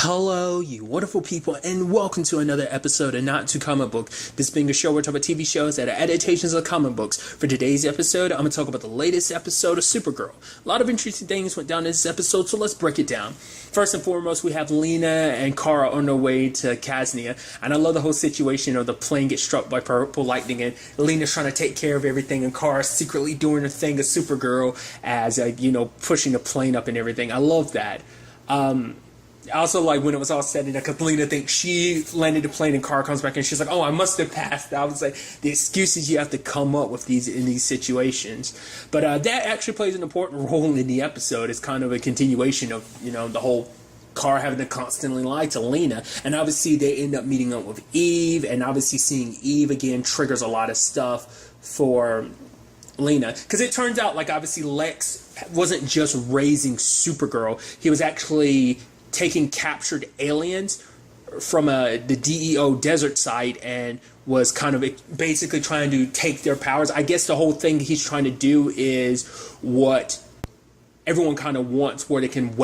Hello, you wonderful people, and welcome to another episode of Not To Comic Book. This being a show where we talk about TV shows that are adaptations of comic books. For today's episode, I'm going to talk about the latest episode of Supergirl. A lot of interesting things went down in this episode, so let's break it down. First and foremost, we have Lena and Kara on their way to Casnia, and I love the whole situation of the plane gets struck by purple lightning, and Lena's trying to take care of everything, and Kara's secretly doing her thing as Supergirl as, pushing the plane up and everything. I love that. I also like when it was all said and done, because Lena thinks she landed the plane and Kara comes back and she's like, oh, I must have passed. I was like, the excuses you have to come up with in these situations. But that actually plays an important role in the episode. It's kind of a continuation of, the whole Kara having to constantly lie to Lena. And obviously they end up meeting up with Eve, and obviously seeing Eve again triggers a lot of stuff for Lena. Because it turns out, obviously Lex wasn't just raising Supergirl. He was actually taking captured aliens from the DEO desert site and was kind of basically trying to take their powers. I guess the whole thing he's trying to do is what everyone kind of wants, where they can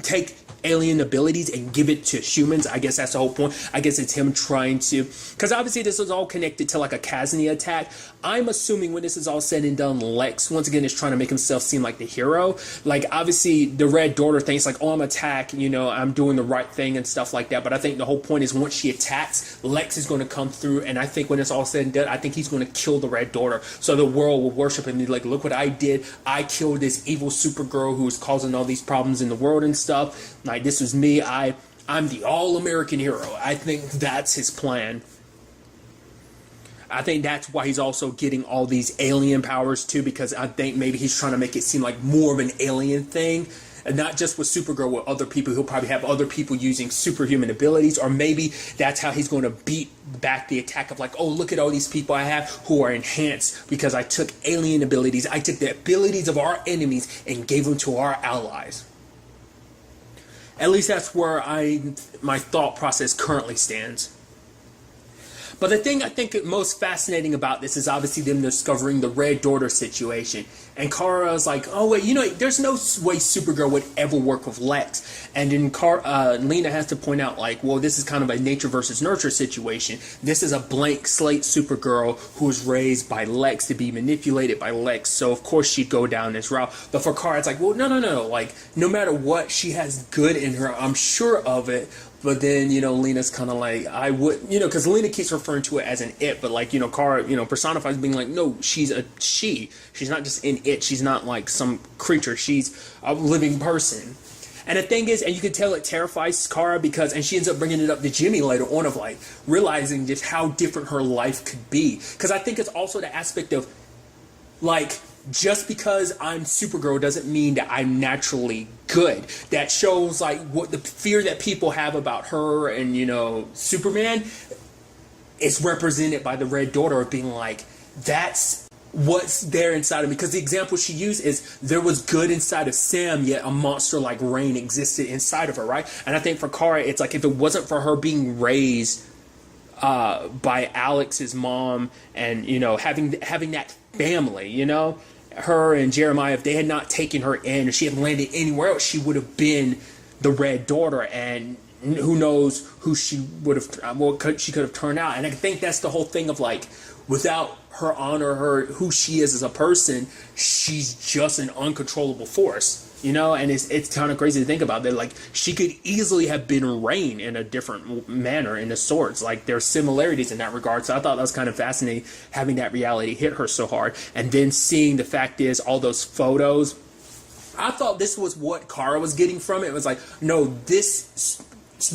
take alien abilities and give it to humans. I guess that's the whole point. I guess it's him trying to, because obviously this is all connected to a Casnia attack. I'm assuming when this is all said and done, Lex once again is trying to make himself seem like the hero. Obviously the Red Daughter thing, it's oh, I'm attacking, I'm doing the right thing and stuff like that. But I think the whole point is once she attacks, Lex is going to come through, and I think when it's all said and done, I think he's going to kill the Red Daughter, so the world will worship him and be like, look what I did. I killed this evil Supergirl who was causing all these problems in the world and stuff. This was me. I'm the all-American hero. I think that's his plan. I think that's why he's also getting all these alien powers too, because I think maybe he's trying to make it seem like more of an alien thing, and not just with Supergirl, with other people. He'll probably have other people using superhuman abilities, or maybe that's how he's going to beat back the attack of oh, look at all these people I have who are enhanced because I took alien abilities. I took the abilities of our enemies and gave them to our allies. At least that's where my thought process currently stands. But the thing I think most fascinating about this is obviously them discovering the Red Daughter situation. And Kara's like, oh wait, there's no way Supergirl would ever work with Lex. And then Lena has to point out well, this is kind of a nature versus nurture situation. This is a blank slate Supergirl who was raised by Lex to be manipulated by Lex. So of course she'd go down this route. But for Kara, it's well, no. No matter what, she has good in her. I'm sure of it. But then, Lena's kind of I would, because Lena keeps referring to it as an it, but Kara, personifies being no, she's a she. She's not just an it. She's not some creature. She's a living person. And the thing is, and you can tell it terrifies Kara and she ends up bringing it up to Jimmy later on of realizing just how different her life could be. Because I think it's also the aspect of just because I'm Supergirl doesn't mean that I'm naturally good. That shows what the fear that people have about her and Superman is represented by the Red Daughter of being that's what's there inside of me. Because the example she used is there was good inside of Sam, yet a monster like Rain existed inside of her, right? And I think for Kara, it's if it wasn't for her being raised by Alex's mom and having that family, her and Jeremiah, if they had not taken her in, or she had landed anywhere else, she would have been the Red Daughter, and who knows who she would have, she could have turned out. And I think that's the whole thing of without her honor, who she is as a person, she's just an uncontrollable force. And it's kind of crazy to think about that. She could easily have been Rain in a different manner in the sorts. There's similarities in that regard. So I thought that was kind of fascinating, having that reality hit her so hard. And then seeing the fact is all those photos. I thought this was what Kara was getting from it. It was no, this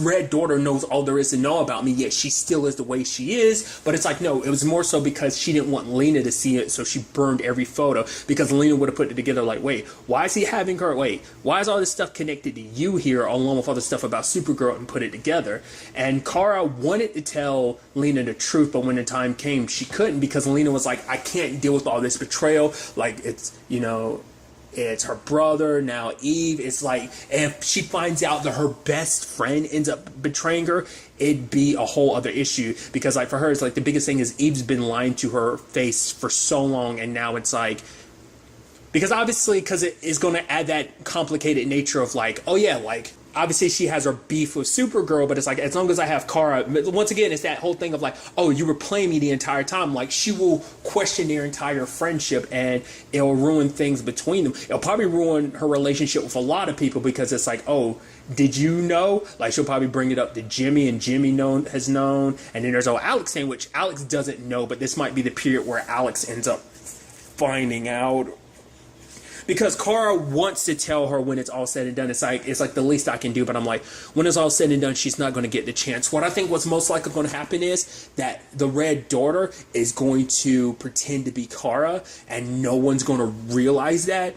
Red Daughter knows all there is to know about me, yet she still is the way she is. But it's no, it was more so because she didn't want Lena to see it, so she burned every photo, because Lena would have put it together wait, why is he having her, why is all this stuff connected to you here along with all this stuff about Supergirl, and put it together. And Kara wanted to tell Lena the truth, but when the time came, she couldn't, because Lena was I can't deal with all this betrayal, it's, it's her brother, now Eve. It's if she finds out that her best friend ends up betraying her, it'd be a whole other issue. Because for her, it's the biggest thing is Eve's been lying to her face for so long, and now it's Because obviously, because it is going to add that complicated nature of like, oh yeah, like, obviously she has her beef with Supergirl, but it's like, as long as I have Kara, once again, it's that whole thing of like, oh, you were playing me the entire time. Like, she will question their entire friendship, and it'll ruin things between them. It'll probably ruin her relationship with a lot of people, because it's like, oh, did you know? Like, she'll probably bring it up to Jimmy, and Jimmy has known. And then there's Alex saying, which Alex doesn't know, but this might be the period where Alex ends up finding out. Because Kara wants to tell her when it's all said and done. It's like the least I can do. But I'm like, when it's all said and done, she's not going to get the chance. What I think what's most likely going to happen is that the Red Daughter is going to pretend to be Kara, and no one's going to realize that.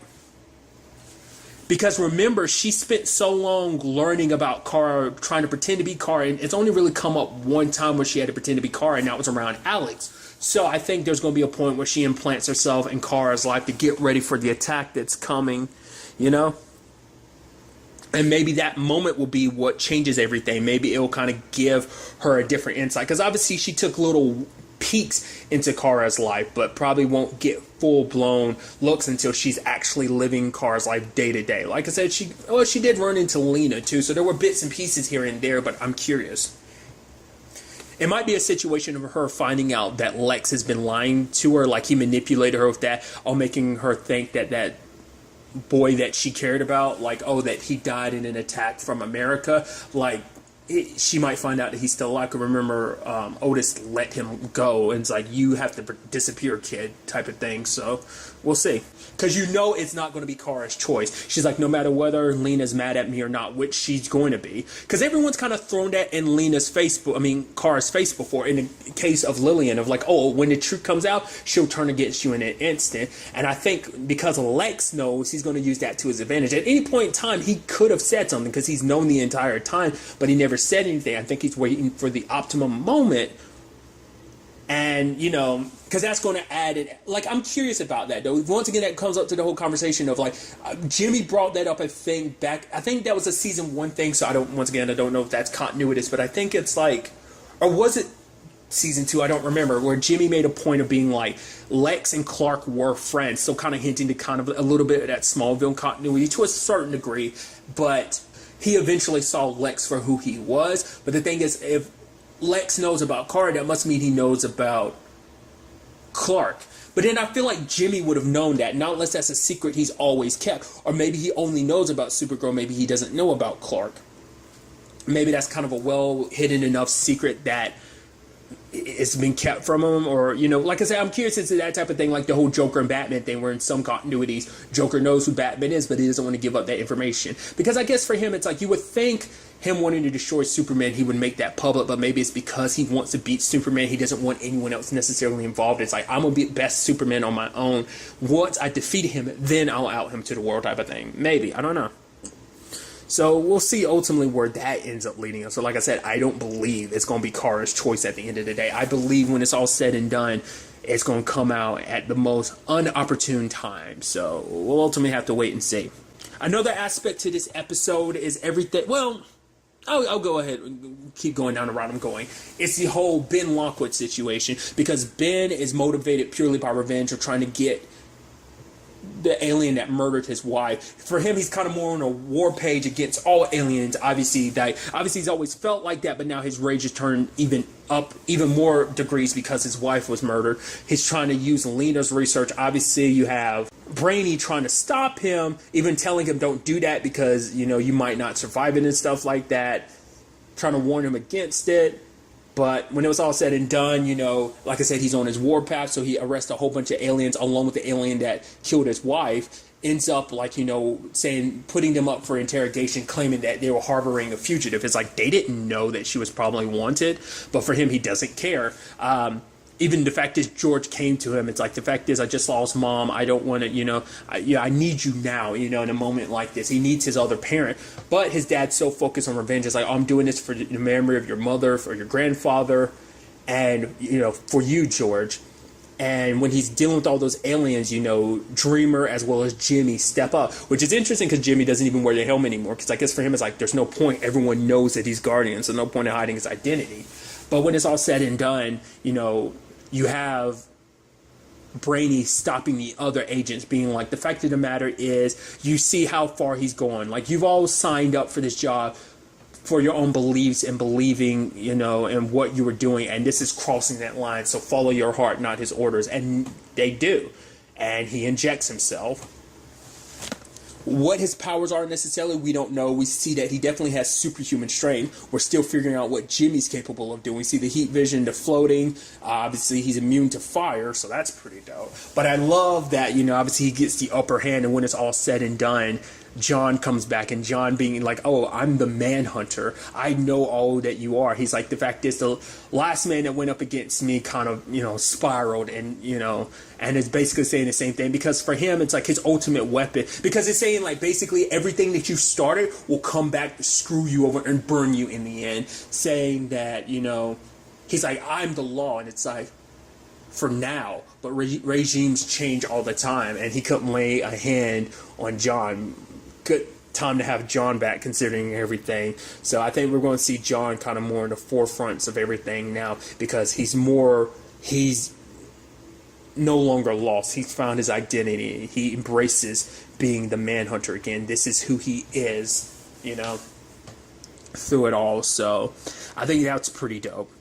Because remember, she spent so long learning about Kara, trying to pretend to be Kara, and it's only really come up one time where she had to pretend to be Kara, and that was around Alex. So I think there's going to be a point where she implants herself in Kara's life to get ready for the attack that's coming, you know? And maybe that moment will be what changes everything. Maybe it will kind of give her a different insight. Because obviously she took little peeks into Kara's life, but probably won't get full-blown looks until she's actually living Kara's life day to day. Like I said, she did run into Lena too, so there were bits and pieces here and there, but I'm curious. It might be a situation of her finding out that Lex has been lying to her, like he manipulated her with that, or making her think that that boy that she cared about, like, oh, that he died in an attack from America, like, she might find out that he's still alive. I remember Otis let him go, and it's like, you have to disappear, kid, type of thing. So we'll see. Because you know it's not going to be Kara's choice. She's like, no matter whether Lena's mad at me or not, which she's going to be. Because everyone's kind of thrown that in Kara's face before, in the case of Lillian, of like, oh, when the truth comes out, she'll turn against you in an instant. And I think because Lex knows, he's going to use that to his advantage. At any point in time, he could have said something because he's known the entire time, but he never said anything. I think he's waiting for the optimum moment. And, you know, because that's going to add it. Like, I'm curious about that, though. Once again, that comes up to the whole conversation of, like, Jimmy brought that up, I think, back. I think that was a season 1 thing, so I don't know if that's continuous, but I think it's like, or was it season 2? I don't remember, where Jimmy made a point of being like, Lex and Clark were friends, so kind of hinting to kind of a little bit of that Smallville continuity to a certain degree, but he eventually saw Lex for who he was. But the thing is, if Lex knows about Kara, that must mean he knows about Clark. But then I feel like Jimmy would have known that, not unless that's a secret he's always kept. Or maybe he only knows about Supergirl, maybe he doesn't know about Clark. Maybe that's kind of a well hidden enough secret that it's been kept from him. Or, you know, like I said, I'm curious into that type of thing, like the whole Joker and Batman thing, where in some continuities Joker knows who Batman is, but he doesn't want to give up that information. Because I guess for him, it's like, you would think him wanting to destroy Superman, he would make that public, but maybe it's because he wants to beat Superman. He doesn't want anyone else necessarily involved. It's like, I'm going to be best Superman on my own. Once I defeat him, then I'll out him to the world type of thing. Maybe. I don't know. So we'll see ultimately where that ends up leading us. So like I said, I don't believe it's going to be Kara's choice at the end of the day. I believe when it's all said and done, it's going to come out at the most unopportune time. So we'll ultimately have to wait and see. Another aspect to this episode is everything. Well, I'll go ahead and keep going down the route I'm going. It's the whole Ben Lockwood situation, because Ben is motivated purely by revenge, or trying to get the alien that murdered his wife. For him, he's kind of more on a war page against all aliens. Obviously he's always felt like that, but now his rage has turned even more degrees because his wife was murdered. He's trying to use Lena's research. Obviously, you have Brainy trying to stop him, even telling him don't do that because, you know, you might not survive it and stuff like that, trying to warn him against it. But when it was all said and done, you know, like I said, he's on his warpath, so he arrests a whole bunch of aliens along with the alien that killed his wife. Ends up, like, you know, putting them up for interrogation, claiming that they were harboring a fugitive. It's like, they didn't know that she was probably wanted, but for him, he doesn't care. Even the fact is, George came to him. It's like, the fact is, I just lost Mom. I don't want to, you know, I need you now, you know, in a moment like this. He needs his other parent. But his dad's so focused on revenge. It's like, oh, I'm doing this for the memory of your mother, for your grandfather, and, you know, for you, George. And when he's dealing with all those aliens, you know, Dreamer as well as Jimmy step up. Which is interesting because Jimmy doesn't even wear the helmet anymore. Because I guess for him, it's like, there's no point. Everyone knows that he's Guardian, so no point in hiding his identity. But when it's all said and done, you know, you have Brainy stopping the other agents, being like, the fact of the matter is, you see how far he's going. Like, you've all signed up for this job for your own beliefs and believing, you know, in what you were doing, and this is crossing that line, so follow your heart, not his orders. And they do. And he injects himself. What his powers are necessarily, we don't know. We see that he definitely has superhuman strength. We're still figuring out what Jimmy's capable of doing. We see the heat vision, the floating. Obviously, he's immune to fire, so that's pretty dope. But I love that, you know, obviously he gets the upper hand, and when it's all said and done, John comes back, and John being like, oh, I'm the manhunter. I know all that you are. He's like, the fact is, the last man that went up against me kind of, you know, spiraled, and, you know, and it's basically saying the same thing, because for him, it's like his ultimate weapon, because it's saying, like, basically everything that you started will come back to screw you over and burn you in the end, saying that, you know, he's like, I'm the law, and it's like, for now, but regimes change all the time, and he couldn't lay a hand on John. Good time to have John back, considering everything. So I think we're going to see John kind of more in the forefronts of everything now, because he's no longer lost. He's found his identity. He embraces being the manhunter again. This is who he is, you know, through it all. So I think that's pretty dope.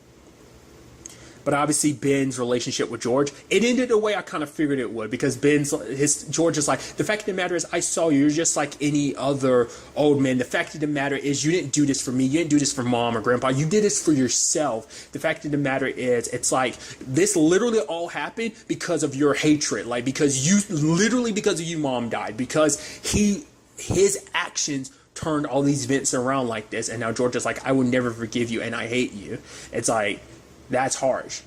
But obviously Ben's relationship with George, it ended the way I kind of figured it would, because George is like, the fact of the matter is, I saw you. You're just like any other old man. The fact of the matter is, you didn't do this for me. You didn't do this for mom or grandpa. You did this for yourself. The fact of the matter is, it's like, this literally all happened because of your hatred. Like, because of you, mom died. Because his actions turned all these events around like this. And now George is like, I will never forgive you, and I hate you. It's like, that's harsh.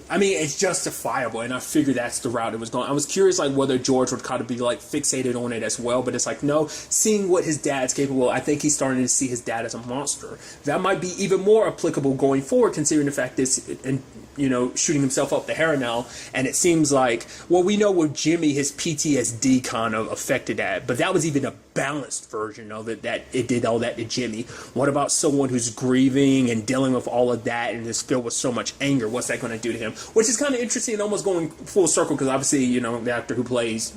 I mean, it's justifiable, and I figured that's the route it was going. I was curious, like, whether George would kind of be, like, fixated on it as well, but it's like, no, seeing what his dad's capable of, I think he's starting to see his dad as a monster. That might be even more applicable going forward, considering the fact that, and you know, shooting himself up the Haranow, and it seems like, well, we know with Jimmy, his PTSD kind of affected that, but that was even a balanced version of it, that it did all that to Jimmy. What about someone who's grieving and dealing with all of that and is filled with so much anger? What's that going to do to him? Which is kind of interesting and almost going full circle, because obviously, you know, the actor who plays,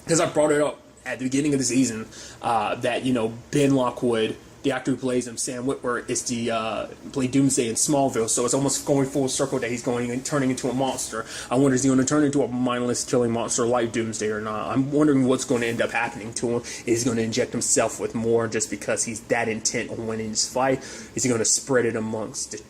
because I brought it up at the beginning of the season, that, you know, Ben Lockwood, the actor who plays him, Sam Witwer, is the played Doomsday in Smallville, so it's almost going full circle that he's going and turning into a monster. I wonder, is he going to turn into a mindless killing monster like Doomsday or not? I'm wondering what's going to end up happening to him. Is he going to inject himself with more just because he's that intent on winning this fight? Is he going to spread it amongst the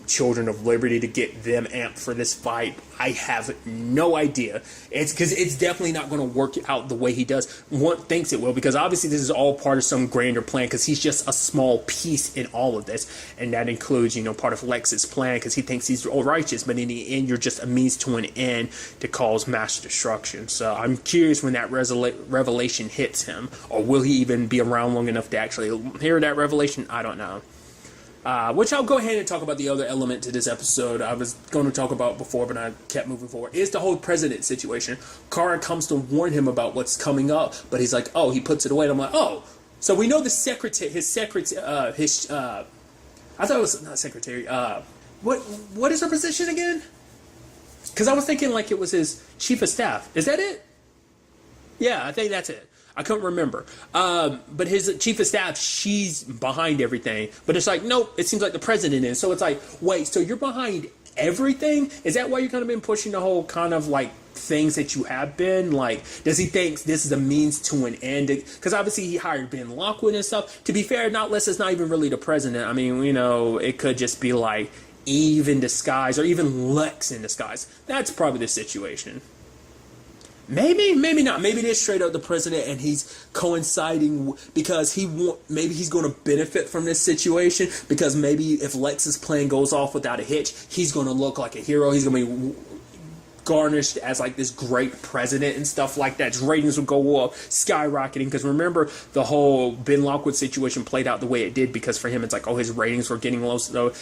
Children of Liberty to get them amped for this fight? I have no idea. It's because it's definitely not going to work out the way he does. One thinks it will, because obviously this is all part of some grander plan, because he's just a small piece in all of this, and that includes, you know, part of Lex's plan, because he thinks he's all righteous, but in the end you're just a means to an end to cause mass destruction. So I'm curious when that revelation hits him, or will he even be around long enough to actually hear that revelation? I don't know. Which I'll go ahead and talk about the other element to this episode I was going to talk about before, but I kept moving forward, is the whole president situation. Kara comes to warn him about what's coming up, but he's like, oh, he puts it away, and I'm like, oh, so we know his secretary, I thought it was not secretary, what is her position again? Because I was thinking like it was his chief of staff. Is that it? Yeah, I think that's it. I couldn't remember. But his chief of staff, she's behind everything. But it's like, nope, it seems like the president is. So it's like, wait, so you're behind everything? Is that why you've kind of been pushing the whole kind of like things that you have been? Like, does he think this is a means to an end? Because obviously he hired Ben Lockwood and stuff. To be fair, not unless it's not even really the president. I mean, you know, it could just be like Eve in disguise, or even Lex in disguise. That's probably the situation. Maybe not. Maybe they're straight up the president, and he's coinciding because maybe he's going to benefit from this situation, because maybe if Lex's plan goes off without a hitch, he's going to look like a hero. He's going to be garnished as like this great president and stuff like that. His ratings will go up, skyrocketing, because remember the whole Ben Lockwood situation played out the way it did, because for him it's like, oh, his ratings were getting low, so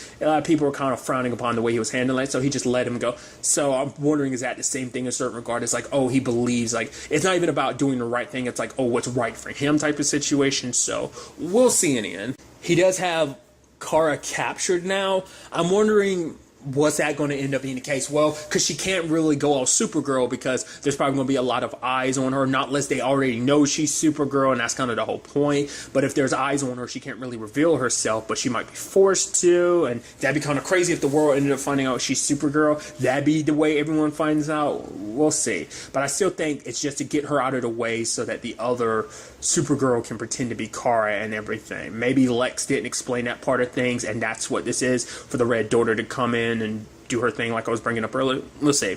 people were kind of frowning upon the way he was handling it, so he just let him go. So I'm wondering, is that the same thing in a certain regard? It's like, oh, he believes, like, it's not even about doing the right thing, it's like, oh, what's right for him type of situation. So we'll see in the end. He does have Kara captured now. I'm wondering was that going to end up being the case? Well, because she can't really go all Supergirl because there's probably going to be a lot of eyes on her, not unless they already know she's Supergirl, and that's kind of the whole point. But if there's eyes on her, she can't really reveal herself, but she might be forced to, and that'd be kind of crazy if the world ended up finding out she's Supergirl. That'd be the way everyone finds out. We'll see. But I still think it's just to get her out of the way so that the other Supergirl can pretend to be Kara and everything. Maybe Lex didn't explain that part of things, and that's what this is, for the Red Daughter to come in and do her thing like I was bringing up earlier. We'll see.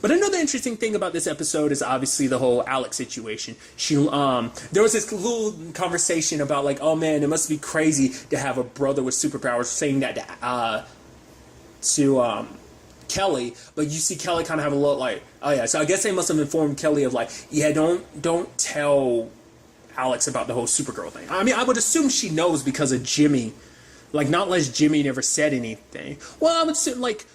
But another interesting thing about this episode is obviously the whole Alex situation. There was this little conversation about like, oh man, it must be crazy to have a brother with superpowers, saying that to Kelly, but you see Kelly kind of have a look like, oh yeah, so I guess they must have informed Kelly of like, yeah, don't tell Alex about the whole Supergirl thing. I mean, I would assume she knows because of Jimmy. Like, not unless Jimmy never said anything. Well, I would assume, like,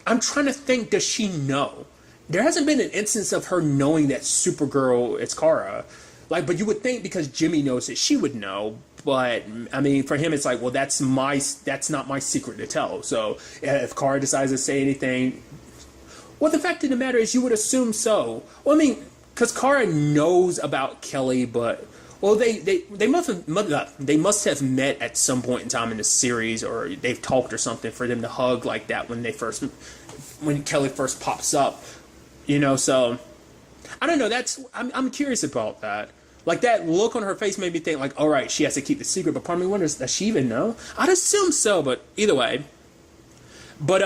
I'm trying to think, does she know? There hasn't been an instance of her knowing that Supergirl is Kara. Like, but you would think because Jimmy knows it, she would know. But, I mean, for him, it's like, well, that's not my secret to tell. So, if Kara decides to say anything, well, the fact of the matter is you would assume so. Well, I mean, because Kara knows about Kelly, but... Well, they must have met at some point in time in the series, or they've talked or something for them to hug like that when Kelly first pops up, you know. So I don't know. I'm curious about that. Like, that look on her face made me think like, all right, she has to keep the secret. But part of me wonders, does she even know? I'd assume so, but either way. But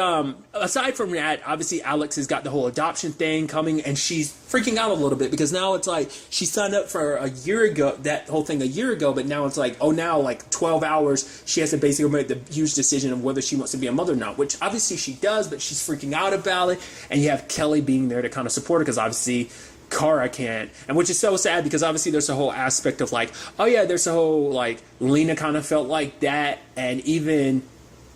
aside from that, obviously Alex has got the whole adoption thing coming, and she's freaking out a little bit because now it's like she signed up for a year ago, that whole thing a year ago, but now it's like, oh, now like 12 hours she has to basically make the huge decision of whether she wants to be a mother or not, which obviously she does, but she's freaking out about it. And you have Kelly being there to kind of support her because obviously Kara can't, and which is so sad because obviously there's a whole aspect of like, oh yeah, there's a whole like Lena kind of felt like that, and even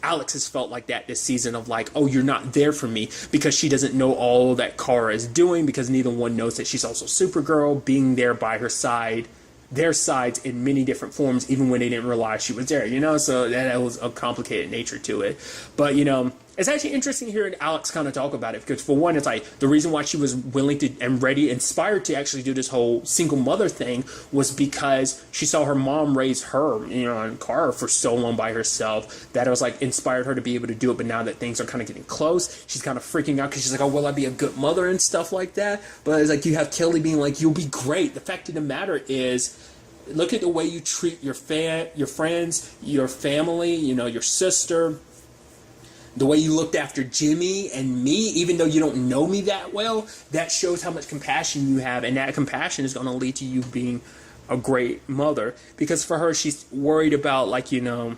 Alex has felt like that this season of like, oh, you're not there for me, because she doesn't know all that Kara is doing, because neither one knows that she's also Supergirl, being there by her side, their sides in many different forms, even when they didn't realize she was there, you know. So that was a complicated nature to it. But, you know, it's actually interesting hearing Alex kind of talk about it, because for one, it's like the reason why she was willing to and ready, inspired to actually do this whole single mother thing was because she saw her mom raise her, you know, and Kara for so long by herself, that it was like inspired her to be able to do it. But now that things are kind of getting close, she's kind of freaking out because she's like, oh, will I be a good mother and stuff like that? But it's like you have Kelly being like, you'll be great. The fact of the matter is, look at the way you treat your friends, your family, you know, your sister, the way you looked after Jimmy and me, even though you don't know me that well. That shows how much compassion you have, and that compassion is going to lead to you being a great mother. Because for her, she's worried about, like, you know,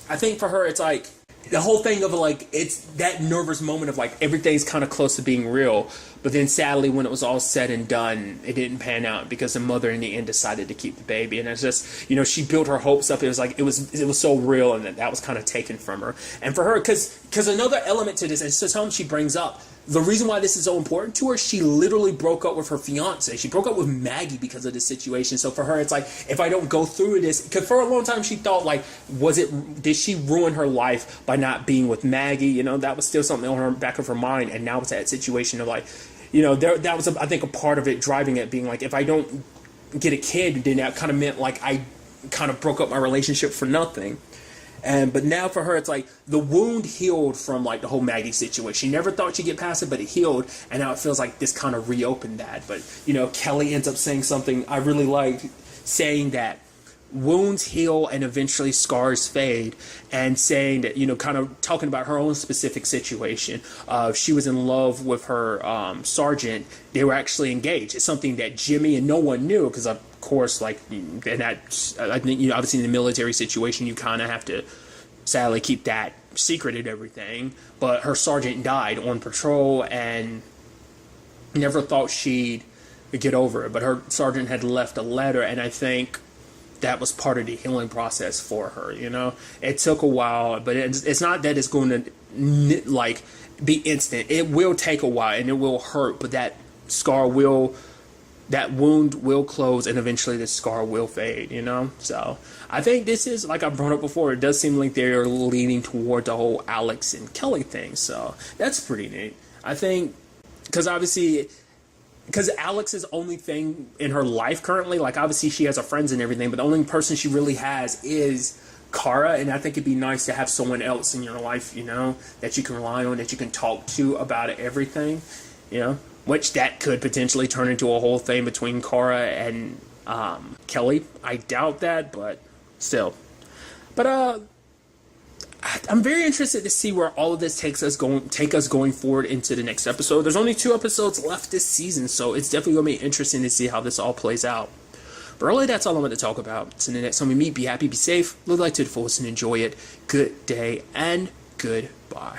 I think for her it's like the whole thing of like, it's that nervous moment of like everything's kind of close to being real, but then sadly when it was all said and done, it didn't pan out because the mother in the end decided to keep the baby. And it's just, you know, she built her hopes up. It was like it was so real, and that was kind of taken from her. And for her, because another element to this, and so something she brings up, the reason why this is so important to her, she literally broke up with her fiance. She broke up with Maggie because of this situation. So for her, it's like, if I don't go through this, because for a long time she thought like, did she ruin her life by not being with Maggie? You know, that was still something on her back of her mind. And now it's that situation of like, you know, that was I think a part of it driving it, being like, if I don't get a kid, then that kind of meant like I kind of broke up my relationship for nothing. But now for her, it's like the wound healed from like the whole Maggie situation. She never thought she'd get past it, but it healed, and now it feels like this kind of reopened that. But, you know, Kelly ends up saying something I really liked, saying that wounds heal and eventually scars fade, and saying that, you know, kind of talking about her own specific situation. She was in love with her sergeant. They were actually engaged. It's something that Jimmy and no one knew, because of course, like, and that, I think, you know, obviously in the military situation, you kind of have to sadly keep that secret and everything. But her sergeant died on patrol, and never thought she'd get over it. But her sergeant had left a letter, and I think that was part of the healing process for her. You know, it took a while, but it's not that it's going to like be instant. It will take a while, and it will hurt, but that scar will that wound will close and eventually the scar will fade, you know? So I think this is, like I brought up before, it does seem like they're leaning toward the whole Alex and Kelly thing. So that's pretty neat. I think, because Alex's only thing in her life currently, like obviously she has her friends and everything, but the only person she really has is Kara, and I think it'd be nice to have someone else in your life, you know, that you can rely on, that you can talk to about everything, you know? Which that could potentially turn into a whole thing between Kara and Kelly. I doubt that, but still. But I'm very interested to see where all of this take us going forward into the next episode. There's only 2 episodes left this season, so it's definitely going to be interesting to see how this all plays out. But really, that's all I want to talk about. So the next time we meet, be happy, be safe, live life to the fullest, and enjoy it. Good day and goodbye.